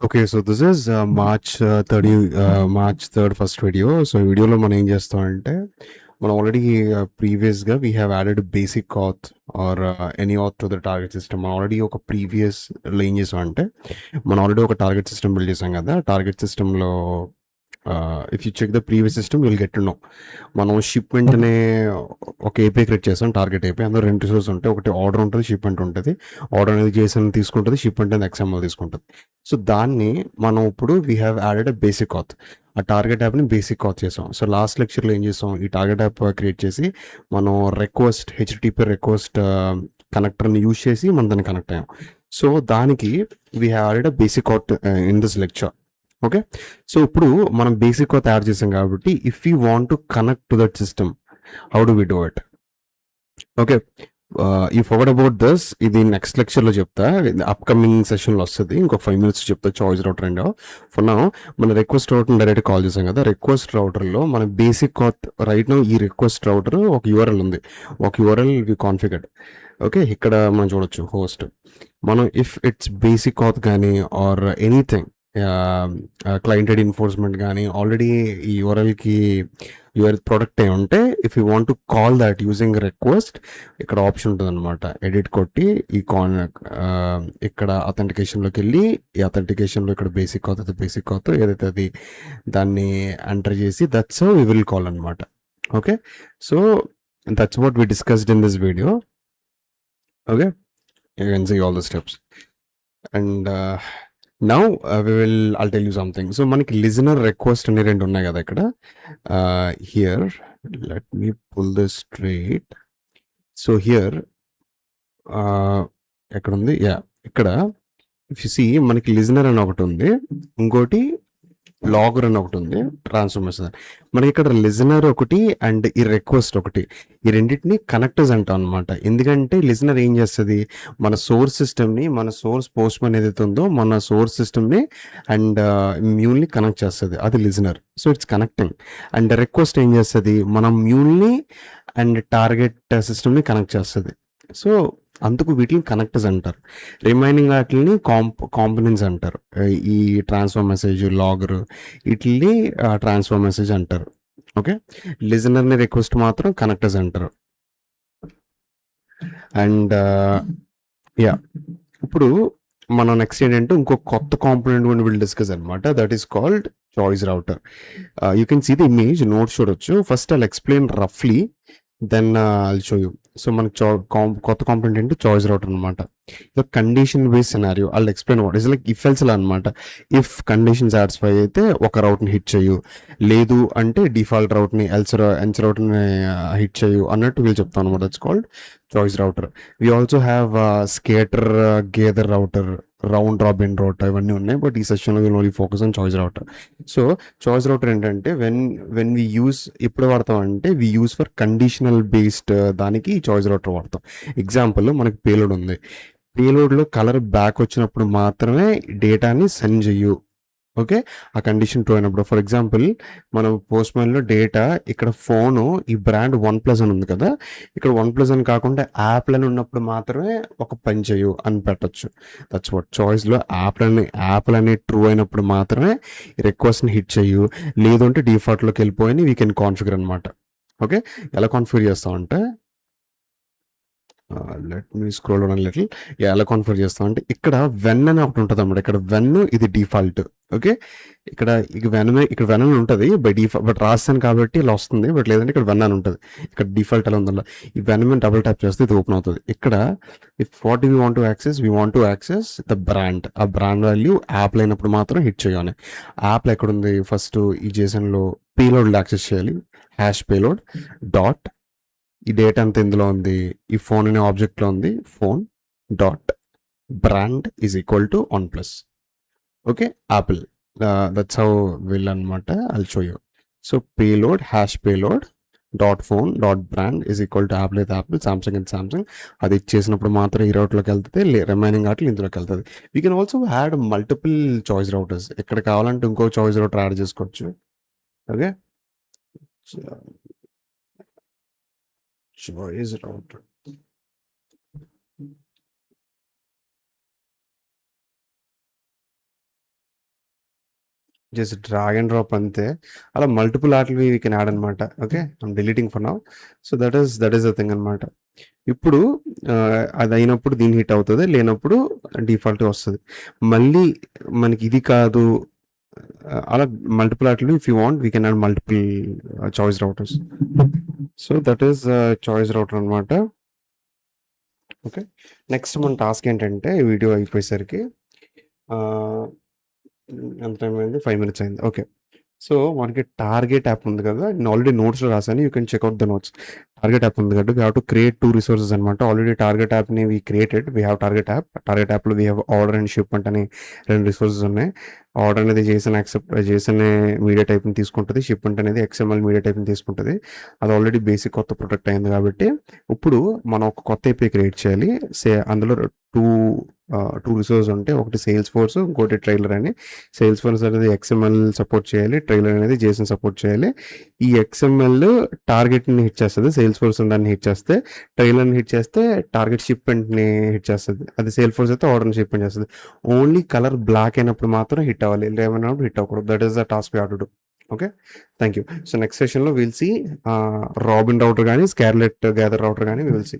Okay. So, this is March 30 March 3 first video. So, ఈ వీడియోలో మనం ఏం చేస్తామంటే, మనం ఆల్రెడీ ప్రీవియస్‌గా we have added basic auth or any auth to the target system. మనం ఆల్రెడీ ఒక ప్రీవియస్‌లో ఏం చేసామంటే, మనం ఆల్రెడీ ఒక టార్గెట్ సిస్టమ్ బిల్డ్ చేసాం కదా! టార్గెట్ సిస్టమ్‌లో if you check the previous system you will get to know. మనం షిప్‌మెంట్‌నే ఒక ఏపీఐ క్రియేట్ చేసాం, టార్గెట్ ఏపీఐ. అందులో 2 రిసోర్స్ ఉంటాయి. ఒకటి ఆర్డర్ ఉంటుంది, షిప్‌మెంట్ ఉంటది. ఆర్డర్ అనేది జేసన్ తీసుకుంటది, షిప్‌మెంట్ అనేది ఎక్స్ఎంఎల్ తీసుకుంటది. సో, దాన్ని మనం ఇప్పుడు we have added a basic auth. ఆ టార్గెట్ యాప్‌ని బేసిక్ ఆత్ చేసాం. సో, లాస్ట్ లెక్చర్‌లో ఏం చేసాం, ఈ టార్గెట్ యాప్ క్రియేట్ చేసి మనం రిక్వెస్ట్ హెచ్‌టిటిపి రిక్వెస్ట్ కనెక్టర్‌ని యూజ్ చేసి మనం దాన్ని కనెక్ట్ అయ్యాం. సో, దానికి we have added a basic auth in this lecture. Okay. So, ఇప్పుడు మనం బేసిక్ ఆత్ యాడ్ చేసాం కాబట్టి if you want to connect to that system, how do we do it? Okay. You forgot about this. ఇది next లెక్చర్‌లో చెప్తా. Upcoming సెషన్‌లో వస్తది. ఇంకొక 5 మినిట్స్ చెప్తా choice router and for now మన రిక్వెస్ట్ రౌటర్‌ని డైరెక్ట్ కాల్ చేసాం కదా! రిక్వెస్ట్ రౌటర్‌లో మన బేసిక్ ఆత్ రైట్ నౌ ఈ రిక్వెస్ట్ రౌటర్ ఒక యూఆర్ఎల్ ఉంది. ఒక యూఆర్ఎల్ వి కాన్ఫిగర్డ్. ఓకే. ఇక్కడ మనం చూడొచ్చు హోస్ట్. మనం ఇఫ్ ఇట్స్ బేసిక్ ఆత్ గానీ or anything client ID enforcement కానీ ఆల్రెడీ ఈ యూఆర్ఎల్కి యూఆర్ఎల్ ప్రొడక్ట్ అయి ఉంటే if you want to call that using request ఇక్కడ ఆప్షన్ ఉంటుంది అనమాట. ఎడిట్ కొట్టి ఈ ఇక్కడ అథెంటికేషన్లోకి వెళ్ళి ఈ అథెంటికేషన్లో ఇక్కడ బేసిక్ అవుతుంది, బేసిక్ అవుతుంది ఏదైతే అది దాన్ని ఎంటర్ చేసి that's how we will call అనమాట. Okay. So that's what we discussed in this video. Okay. You can see all the steps and now I'll tell you something. So మనకి listener request అనే 2 ఉన్నాయి కదా ఇక్కడ. Here let me pull this straight. So here ఎక్కడుంది? Yeah! ఇక్కడ if you see మనకి listener అని ఒకటి ఉంది. ఇంకోటి లాగర్ అని ఒకటి ఉంది. ట్రాన్స్ఫర్మేషన్. మనకి ఇక్కడ లిజనర్ ఒకటి అండ్ ఈ రిక్వెస్ట్ ఒకటి. ఈ రెండిటిని కనెక్టర్స్ అంటాం అనమాట. ఎందుకంటే లిజనర్ ఏం చేస్తది, మన సోర్స్ సిస్టమ్‌ని, మన సోర్స్ పోస్ట్‌మ్యాన్ ఏదైతే ఉందో మన సోర్స్ సిస్టమ్‌ని అండ్ మ్యూల్‌ని కనెక్ట్ చేస్తది. అది listener. So, it's connecting. And request ఏం చేస్తది, మన మ్యూల్‌ని అండ్ టార్గెట్ సిస్టమ్‌ని కనెక్ట్ చేస్తది. సో, అందుకు వీటిని కనెక్టర్స్ అంటారు. రిమైనింగ్ వాటిల్ని కాంపోనెంట్స్ అంటారు. ఈ ట్రాన్స్ఫర్ మెసేజ్, లాగర్ ఈటిల్ని ట్రాన్స్ఫర్ మెసేజ్ అంటారు. ఓకే. లిజనర్‌ని రిక్వెస్ట్ మాత్రం కనెక్టర్స్ అంటారు. And yeah! ఇప్పుడు మనం నెక్స్ట్ ఏంటంటే ఇంకో కొత్త కాంపోనెంట్ కూడా విల్ డిస్కస్ అనమాట. That is called choice router. You can see the image, notes చూడొచ్చు. First I'll explain రఫ్లీ, then I'll show you. So మనకి కొత్త కాంపోనెంట్ ఏంటి, చాయిస్ రౌటర్ అనమాట. ఇది condition based scenario. I'll explain what it's like if else లా అనమాట. If condition satisfy అయితే ఒక రౌట్‌ని హిట్ చేయు, లేదు అంటే డిఫాల్ట్ రౌట్‌ని ఎల్స్ రౌట్‌ని హిట్ చేయు అన్నట్టు వీళ్ళు చెప్తాం అనమాట. That's called choice router. We also have scatter, gather router, round robin router ఇవన్నీ ఉన్నాయి. బట్ ఈ సెషన్లో will only focus on choice router. So choice router ఏంటంటే వెన్ వి యూస్ ఎప్పుడు వాడతాం అంటే we use for conditional based దానికి choice router వాడతాం. ఎగ్జాంపుల్ మనకి పేలోడ్ ఉంది. పేలోడ్లో కలర్ బ్యాక్ వచ్చినప్పుడు మాత్రమే డేటాని సెండ్ చెయ్యు. ఓకే. ఆ కండిషన్ ట్రూ అయినప్పుడు. ఫర్ ఎగ్జాంపుల్ మనం పోస్ట్‌మ్యాన్‌లో డేటా ఇక్కడ ఫోను ఈ బ్రాండ్ వన్ ప్లస్ అని ఉంది కదా! ఇక్కడ వన్ ప్లస్ అని కాకుండా యాపిల్ అని ఉన్నప్పుడు మాత్రమే ఒక పని చెయ్యు అని పెట్టొచ్చు. దట్స్ వాట్ చాయిస్‌లో యాపిల్ అని ట్రూ అయినప్పుడు మాత్రమే రిక్వెస్ట్‌ని హిట్ చెయ్యు. లేదు అంటే డిఫాల్ట్‌లోకి వెళ్ళిపోయి వీ కెన్ కాన్ఫిగర్ అనమాట. ఓకే. ఎలా కాన్ఫిగర్ చేస్తామంటే let me scroll down little. ఎలా కాన్ఫిగర్ చేస్తామంటే ఇక్కడ వెన్ అని ఒకటి ఉంటుంది అనమాట. ఇక్కడ వెన్ ఇది డిఫాల్ట్. ఓకే. ఇక్కడ ఇక్కడ వెన్ అని ఉంటుంది బై డిఫాల్ట్. బట్ రాస్తాను కాబట్టి ఇలా వస్తుంది. బట్ లేదంటే ఇక్కడ వెన్ అని ఉంటుంది. ఇక్కడ డిఫాల్ట్ ఎలా ఉందో ఈ వెన్ మీద డబుల్ ట్యాప్ చేస్తే ఇది ఓపెన్ అవుతుంది. ఇక్కడ if what we want to access, we want to access the brand. ఆ బ్రాండ్ వాల్యూ యాప్ అయినప్పుడు మాత్రం హిట్ చేయాలి. యాప్లో ఎక్కడుంది, ఫస్ట్ ఈ జేసన్లో పేలోడ్ యాక్సెస్ చేయాలి. హ్యాష్ పేలోడ్ డాట్ ఈ డేటా అంతా ఇందులో ఉంది. ఈ ఫోన్ అనే ఆబ్జెక్ట్లో ఉంది. Phone dot brand is equal to OnePlus. Okay. Apple. That's how will అనమాట. I'll show you. So payload hash payload dot phone dot brand is equal to Apple అయితే యాపిల్, సామ్సంగ్ అయితే Samsung. అది ఇచ్చేసినప్పుడు మాత్రం ఈ రౌట్లోకి వెళ్తుంది. Remaining వాటిలో ఇందులోకి వెళ్తుంది. We can also add multiple choice routers. ఇక్కడ కావాలంటే ఇంకో చాయిస్ రౌటర్ యాడ్ చేసుకోవచ్చు. Okay. Choice router. Just drag and drop అంతే. అలా మల్టిపుల్ ఆర్ట్‌వి వీ కెన్ యాడ్ అనమాట. Okay. I'm deleting for now. So that is the thing అనమాట. ఇప్పుడు అదయినప్పుడు దీన్ని హిట్ అవుతది. లేనప్పుడు డిఫాల్ట్‌గా వస్తది. మళ్ళీ మనకి ఇది కాదు అలా మల్టిపుల్ ఆర్ట్‌లు if you want we can add multiple choice routers. So that is choice router అనమాట. ఓకే. నెక్స్ట్ మన టాస్క్ ఏంటంటే వీడియో అయిపోయేసరికి ఎంత టైం అయింది? 5 మినిట్స్ అయింది. ఓకే. సో, మనకి టార్గెట్ యాప్ ఉంది కదా! నేను ఆల్రెడీ నోట్స్‌లో రాసాను. You can check out the notes. Target app ఉంది కాబట్టి we have to create 2 resources అనమాట. ఆల్రెడీ టార్గెట్ యాప్‌ని we created. We have target app. Target యాప్‌లో we have order and shipment అని 2 రిసోర్సెస్ ఉన్నాయి. ఆర్డర్ అనేది జేసన్ మీడియా టైప్‌ని తీసుకుంటది. Shipment అనేది XML మీడియా టైప్‌ని తీసుకుంటది. అది ఆల్రెడీ బేసిక్ కొత్త ప్రొడక్ట్ అయింది కాబట్టి, ఇప్పుడు మనం ఒక కొత్త ఏపీఐ క్రియేట్ చేయాలి. అందులో 2 రిసోర్సెస్ ఉంటాయి. ఒకటి సేల్స్ ఫోర్స్, ఇంకోటి ట్రైలర్ అని. సేల్స్ ఫోర్స్ అనేది XML సపోర్ట్ చేయాలి. ట్రైలర్ అనేది జేసన్ సపోర్ట్ చేయాలి. ఈ XML టార్గెట్‌ని హిట్ చేస్తది. సేల్స్ ఫోర్స్ దాన్ని హిట్ చేస్తే, ట్రైలర్‌ని హిట్ చేస్తే టార్గెట్ షిప్‌మెంట్‌ని హిట్ చేస్తది. అది సేల్స్ ఫోర్స్ అయితే ఆర్డర్‌ని షిప్‌మెంట్ చేస్తది. ఓన్లీ కలర్ బ్లాక్ అయినప్పుడు మాత్రం హిట్ అవ్వాలి. లేవనప్పుడు హిట్ అవ్వకూడదు. That is the task we have to do. Okay. Thank you. So, next సెషన్‌లో విల్ సీ రాబిన్ రౌటర్ గాని, స్కార్లెట్ గ్యాదర్ రౌటర్ గాని వి విల్ సీ.